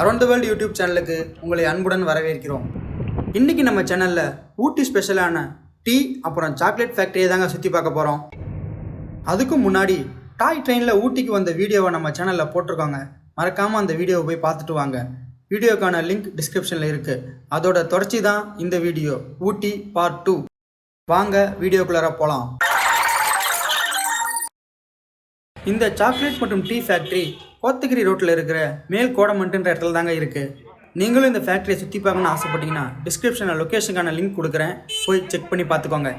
Around the world YouTube சேனலுக்கு உங்களை அன்புடன் வரவேற்கிறோம். இன்றைக்கி நம்ம சேனலில் ஊட்டி ஸ்பெஷலான டீ அப்புறம் சாக்லேட் ஃபேக்ட்ரியை தாங்க சுற்றி பார்க்க போகிறோம். அதுக்கும் முன்னாடி டாய் ட்ரெயினில் ஊட்டிக்கு வந்த வீடியோவை நம்ம சேனலில் போட்டிருக்கோங்க. மறக்காமல் அந்த வீடியோவை போய் பார்த்துட்டு வாங்க. வீடியோக்கான லிங்க் டிஸ்கிரிப்ஷனில் இருக்குது. அதோட தொடர்ச்சி தான் இந்த வீடியோ, ஊட்டி பார்ட் 2. வாங்க வீடியோக்குள்ளார போகலாம். இந்த சாக்லேட் மற்றும் டீ ஃபேக்ட்ரி கோத்தகிரி ரோட்டில் இருக்கிற மேல் கோடமன்ட்டுன்ற இடத்துல தாங்க இருக்குது. நீங்களும் இந்த ஃபேக்ட்ரியை சுற்றி பார்க்கணுன்னு ஆசைப்பட்டீங்கன்னா டிஸ்கிரிப்ஷனில் லொக்கேஷனுக்கான லிங்க் கொடுக்குறேன், போய் செக் பண்ணி பார்த்துக்கோங்க.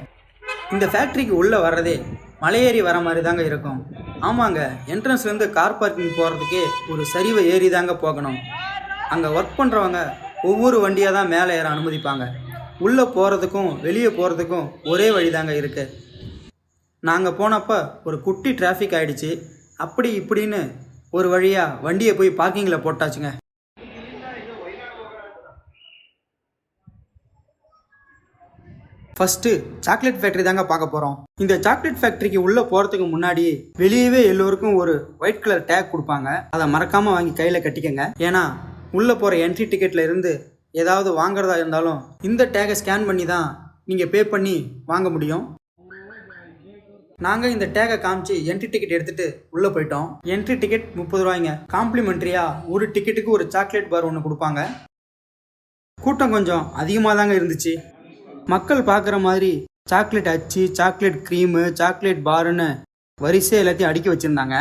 இந்த ஃபேக்ட்ரிக்கு உள்ளே வர்றதே மலையேறி வர மாதிரி தாங்க இருக்கும். ஆமாங்க, என்ட்ரன்ஸ்லேருந்து கார் பார்க்கிங் போகிறதுக்கே ஒரு சரிவை ஏறி தாங்க போகணும். அங்கே ஒர்க் பண்ணுறவங்க ஒவ்வொரு வண்டியாக தான் மேலே ஏற அனுமதிப்பாங்க. உள்ளே போகிறதுக்கும் வெளியே போகிறதுக்கும் ஒரே வழி தாங்க இருக்குது. நாங்கள் போனப்போ ஒரு குட்டி டிராஃபிக் ஆகிடுச்சு. அப்படி இப்படின்னு ஒரு வழியாக வண்டியை போய் பார்க்கிங்கில் போட்டாச்சுங்க. ஃபஸ்ட்டு சாக்லேட் ஃபேக்ட்ரி தாங்க பார்க்க போகிறோம். இந்த சாக்லேட் ஃபேக்ட்ரிக்கு உள்ளே போகிறதுக்கு முன்னாடி வெளியவே எல்லோருக்கும் ஒரு ஒயிட் கலர் டேக் கொடுப்பாங்க. அதை மறக்காமல் வாங்கி கையில் கட்டிக்கங்க. ஏன்னா உள்ளே போகிற என்ட்ரி டிக்கெட்டில் இருந்து ஏதாவது வாங்குறதா இருந்தாலும் இந்த டேகை ஸ்கேன் பண்ணி தான் நீங்கள் பே பண்ணி வாங்க முடியும். நாங்கள் இந்த டேகை காமிச்சு என்ட்ரி டிக்கெட் எடுத்துகிட்டு உள்ளே போயிட்டோம். என்ட்ரி டிக்கெட் 30 ரூபாய்ங்க. காம்ப்ளிமெண்ட்ரியாக ஒரு டிக்கெட்டுக்கு ஒரு சாக்லேட் பார் ஒன்று கொடுப்பாங்க. கூட்டம் கொஞ்சம் அதிகமாக தாங்க இருந்துச்சு. மக்கள் பார்க்குற மாதிரி சாக்லேட் அச்சு, சாக்லேட் க்ரீமு, சாக்லேட் பாருன்னு வரிசை எல்லாத்தையும் அடுக்கி வச்சுருந்தாங்க.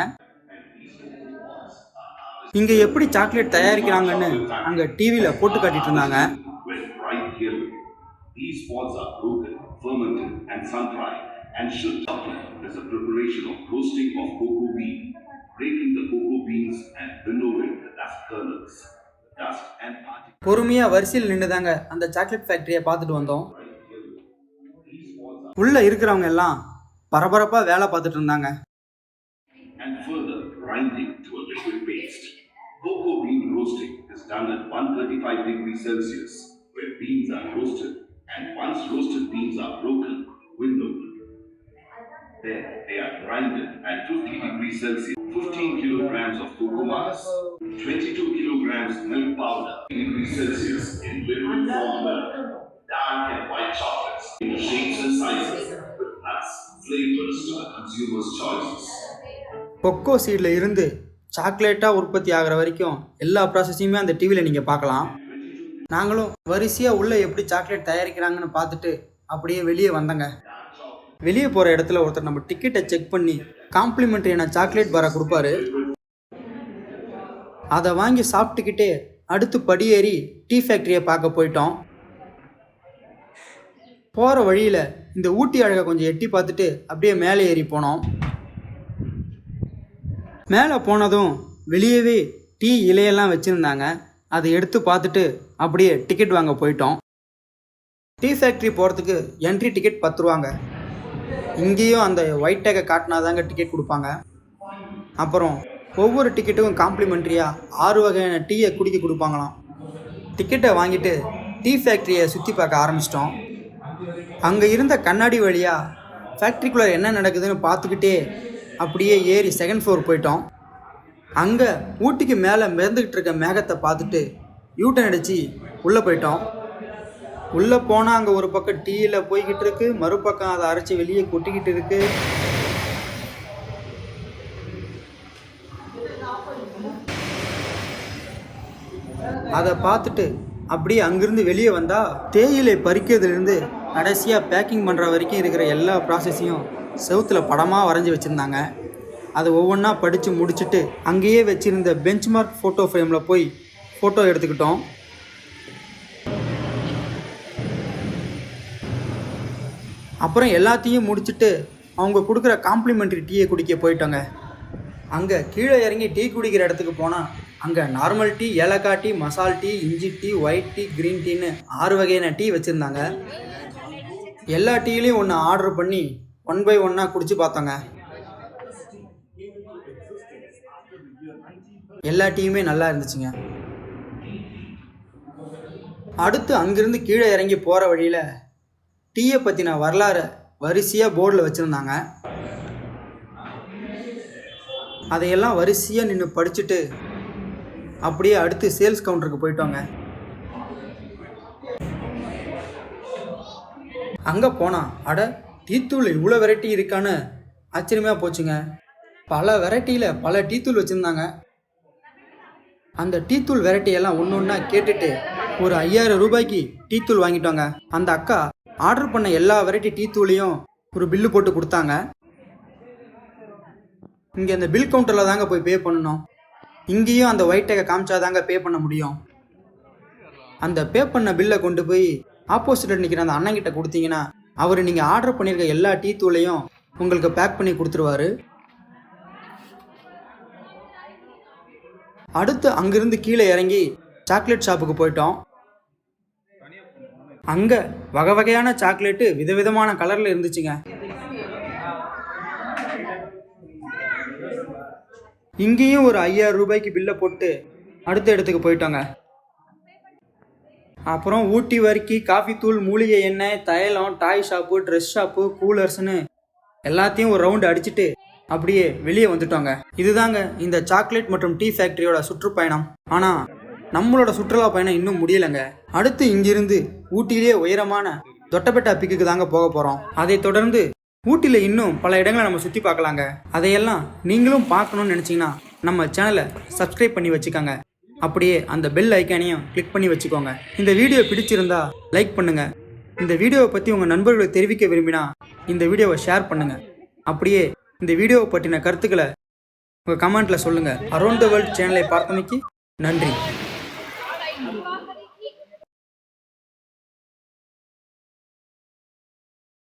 இங்கே எப்படி சாக்லேட் தயாரிக்கிறாங்கன்னு அங்கே டிவியில் போட்டு காட்டிட்டு இருந்தாங்க. And should is a preparation of roasting of cocoa bean, breaking the cocoa beans and winnowing the dust kernels, dust and particles. பொறுமையா வரிசையில் நின்னுதாங்க அந்த சாக்லேட் ஃபேக்டரியை பார்த்துட்டு வந்தோம். உள்ள இருக்கிறவங்க எல்லாம் பரபரப்பா வேலை பார்த்துட்டு இருந்தாங்க. And further grinding to a liquid paste. Cocoa bean roasting is done at 135 degrees Celsius, where beans are roasted, and once roasted beans are broken, winnowed. Then they are grinded at 50 degrees Celsius. 15 kilograms of cocoa mass, 22 kilograms milk powder, 50 degrees Celsius in liquid form milk, dark and white chocolates in shapes and sizes with nuts, flavors to the consumer's choices. Kho kho சீட்ல இருந்து சாக்லேட்டாக உற்பத்தி ஆகிற வரைக்கும் எல்லா ப்ராசஸையுமே அந்த டிவியில் நீங்கள் பார்க்கலாம். நாங்களும் வரிசையாக உள்ளே எப்படி சாக்லேட் தயாரிக்கிறாங்கன்னு பார்த்துட்டு அப்படியே வெளியே வந்தோங்க. வெளியே போகிற இடத்துல ஒருத்தர் நம்ம டிக்கெட்டை செக் பண்ணி காம்ப்ளிமெண்ட்ரியான சாக்லேட் பாரை கொடுப்பாரு. அதை வாங்கி சாப்பிட்டுக்கிட்டே அடுத்து படியேறி டீ ஃபேக்ட்ரியை பார்க்க போயிட்டோம். போகிற வழியில் இந்த ஊட்டி அழகை கொஞ்சம் எட்டி பார்த்துட்டு அப்படியே மேலே ஏறி போனோம். மேலே போனதும் வெளியவே டீ இலையெல்லாம் வச்சுருந்தாங்க. அதை எடுத்து பார்த்துட்டு அப்படியே டிக்கெட் வாங்க போயிட்டோம். டீ ஃபேக்ட்ரி போகிறதுக்கு என்ட்ரி டிக்கெட் 10 ரூபாங்க. இங்கேயும் அந்த ஒயிட் டேக்கை காட்டினாதாங்க டிக்கெட் கொடுப்பாங்க. அப்புறம் ஒவ்வொரு டிக்கெட்டுக்கும் காம்ப்ளிமெண்ட்ரியாக 6 வகையான டீயை குடிக்க கொடுப்பாங்களாம். டிக்கெட்டை வாங்கிட்டு டீ ஃபேக்ட்ரியை சுற்றி பார்க்க ஆரம்பிச்சிட்டோம். அங்கே இருந்த கண்ணாடி வழியாக ஃபேக்ட்ரிக்குள்ளே என்ன நடக்குதுன்னு பார்த்துக்கிட்டே அப்படியே ஏறி 2nd ஃப்ளோர் போயிட்டோம். அங்கே ஊட்டிக்கு மேலே மிதந்துக்கிட்டு இருக்க மேகத்தை பார்த்துட்டு யூட்டன் அடித்து உள்ளே போயிட்டோம். உள்ளே போனால் அங்கே ஒரு பக்கம் டீயில் போய்கிட்டு இருக்கு, மறுபக்கம் அதை அரைச்சி வெளியே கொட்டிக்கிட்டு இருக்கு. அதை பார்த்துட்டு அப்படியே அங்கிருந்து வெளியே வந்தால் தேயிலை பறிக்கிறதுலேருந்து கடைசியாக பேக்கிங் பண்ணுற வரைக்கும் இருக்கிற எல்லா ப்ராசஸையும் செவுத்தில் படமாக வரைஞ்சி வச்சுருந்தாங்க. அதை ஒவ்வொன்றா படித்து முடிச்சுட்டு அங்கேயே வச்சுருந்த பெஞ்ச்மார்க் ஃபோட்டோ ஃப்ரேமில் போய் ஃபோட்டோ எடுத்துக்கிட்டோம். அப்புறம் எல்லாத்தையும் முடிச்சுட்டு அவங்க கொடுக்குற காம்ப்ளிமெண்ட்ரி டீயை குடிக்க போயிட்டோங்க. அங்கே கீழே இறங்கி டீ குடிக்கிற இடத்துக்கு போனால் அங்கே நார்மல் டீ, ஏலக்காய் டீ, மசால் டீ, இஞ்சி டீ, ஒயிட் டீ, க்ரீன் டீன்னு 6 வகையான டீ வச்சுருந்தாங்க. எல்லா டீலையும் ஒன்று ஆர்டர் பண்ணி 1 by 1 குடிச்சு பார்த்தோங்க. எல்லா டீயுமே நல்லா இருந்துச்சுங்க. அடுத்து அங்கேருந்து கீழே இறங்கி போகிற வழியில் டீயை பற்றின வரலாறு வரிசையாக போர்டில் வச்சுருந்தாங்க. அதையெல்லாம் வரிசையாக நின்று படிச்சுட்டு அப்படியே அடுத்து சேல்ஸ் கவுண்டருக்கு போயிட்டோங்க. அங்கே போனால் அட டீத்தூள் இவ்வளோ வெரைட்டி இருக்கான்னு ஆச்சரியமாக போச்சுங்க. பல வெரைட்டியில் பல டீத்தூள் வச்சுருந்தாங்க. அந்த டீத்தூள் வெரைட்டியெல்லாம் ஒன்று ஒன்றா கேட்டுட்டு ஒரு 5000 ரூபாய்க்கு டீத்தூள் வாங்கிட்டோங்க. அந்த அக்கா ஆர்டர் பண்ண எல்லா வெரைட்டி டீத்தூளையும் ஒரு பில்லு போட்டு கொடுத்தாங்க. இங்கே அந்த பில் கவுண்டரில் தாங்க போய் பே பண்ணணும். இங்கேயும் அந்த ஒயிட் டேக்கை காமிச்சாதாங்க பே பண்ண முடியும். அந்த பே பண்ண பில்லை கொண்டு போய் ஆப்போசிட்டில் நிற்கிற அந்த அண்ணங்கிட்ட கொடுத்தீங்கன்னா அவர் நீங்கள் ஆர்டர் பண்ணியிருக்க எல்லா டீத்தூளையும் உங்களுக்கு பேக் பண்ணி கொடுத்துருவாரு. அடுத்து அங்கிருந்து கீழே இறங்கி சாக்லேட் ஷாப்புக்கு போயிட்டோம். அங்கே வகை வகையான சாக்லேட்டு விதவிதமான கலரில் இருந்துச்சுங்க. இங்கேயும் ஒரு 5000 ரூபாய்க்கு பில்லை போட்டு அடுத்த இடத்துக்கு போயிட்டோங்க. அப்புறம் ஊட்டி வரைக்கி காஃபி தூள், மூலிகை எண்ணெய், தைலம், டாய் ஷாப்பு, ட்ரெஸ் ஷாப்பு, கூலர்ஸ்னு எல்லாத்தையும் ஒரு ரவுண்டு அடிச்சுட்டு அப்படியே வெளியே வந்துட்டோங்க. இதுதாங்க இந்த சாக்லேட் மற்றும் டீ ஃபேக்டரியோட சுற்றுப்பயணம். ஆனால் நம்மளோட சுற்றுலா பயணம் இன்னும் முடியலைங்க. அடுத்து இங்கிருந்து ஊட்டியிலே உயரமான தொட்டபெட்டா பீக்குக்கு தாங்க போக போகிறோம். அதை தொடர்ந்து ஊட்டியில் இன்னும் பல இடங்களை நம்ம சுற்றி பார்க்கலாங்க. அதையெல்லாம் நீங்களும் பார்க்கணும்னு நினச்சிங்கன்னா நம்ம சேனலை சப்ஸ்கிரைப் பண்ணி வச்சுக்கோங்க. அப்படியே அந்த பெல் ஐக்கானையும் கிளிக் பண்ணி வச்சுக்கோங்க. இந்த வீடியோ பிடிச்சிருந்தா லைக் பண்ணுங்கள். இந்த வீடியோவை பற்றி உங்கள் நண்பர்களுக்கு தெரிவிக்க விரும்பினா இந்த வீடியோவை ஷேர் பண்ணுங்கள். அப்படியே இந்த வீடியோவை பற்றின கருத்துக்களை உங்கள் கமெண்ட்டில் சொல்லுங்கள். அரௌண்ட் த வேர்ல்ட் சேனலை பார்த்தமைக்கு நன்றி.